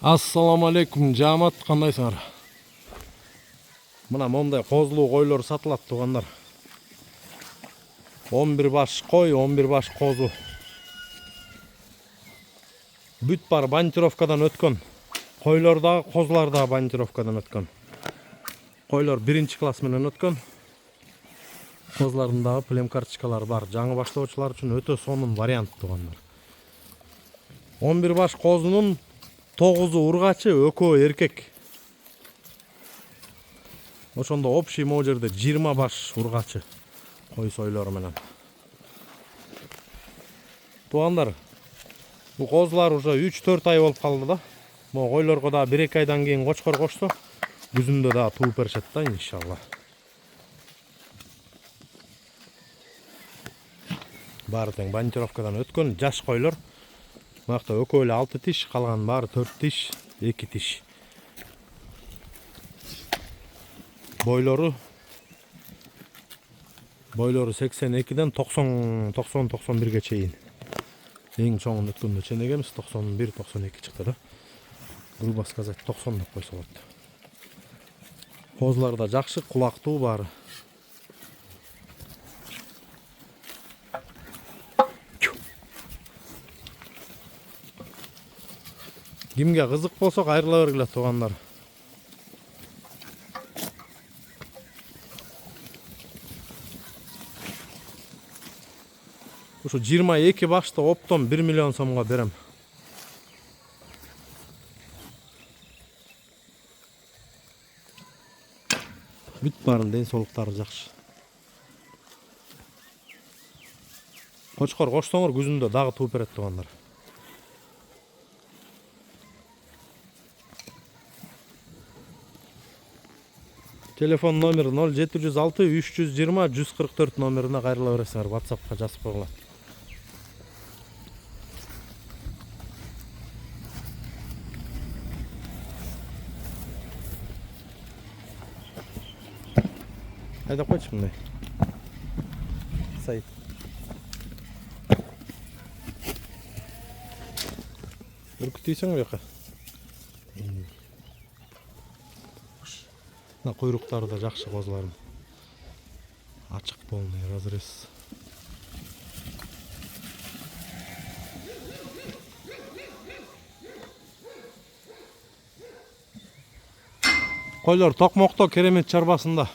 Assalamu alaikum жамат, кандайсыңар? Мына мондай козулуу койлор сатылат тугандар. 11 баш кой, 11 баш козу. Бүт бар банчировкадан өткөн. Койлор да, козулар да банчировкадан өткөн. Койлор 1-класс менен өткөн. Козулардын дагы плем карточкалары бар. Жаңы баштоочулар үчүн өтө сонун вариант тугандар. 11 баш козунун 9 ургачы, экөө эркек. Ошондо общий могу жерде 20 баш ургачы кой сойлору менен. Тугандар, бул козулар уже 3-4 ай болуп калды да. Могу койлорго да 1-2 айдан кийин кочкор кошту. Күзүндө да тууп беришет да, иншалла. Баары тең банчировкадан өткөн жаш койлор. Мақта экөө эле 6 тиш, калган баары 4 тиш, 2 тиш. Бойлору 82ден 90-91ге чейин. Эң чоңун өткөндө ченегемиз 91-92 чыкты да. Грубо сказать 90 деп койсо болот. Козулар да жакшы, кулактуу баары. Кимге кызык болсо кайрыла бергиле тугандар. Ушу 22 башты оптом 1 миллион сомго берем. Бүт барын ден соолуктары жакшы. Кочкор коштоңор күзүндө дагы тууп берет тугандар. Телефон номер 0706 320 144 номерине кайрыла бересиңер, WhatsAppка жазып койгула. Айдап койчу мындай. Сайт. Үркүтөйсүң бияка. На куйруктары да жакшы козулардын. Ачык полный разрез. Койлор токмокто керемет чарбасында.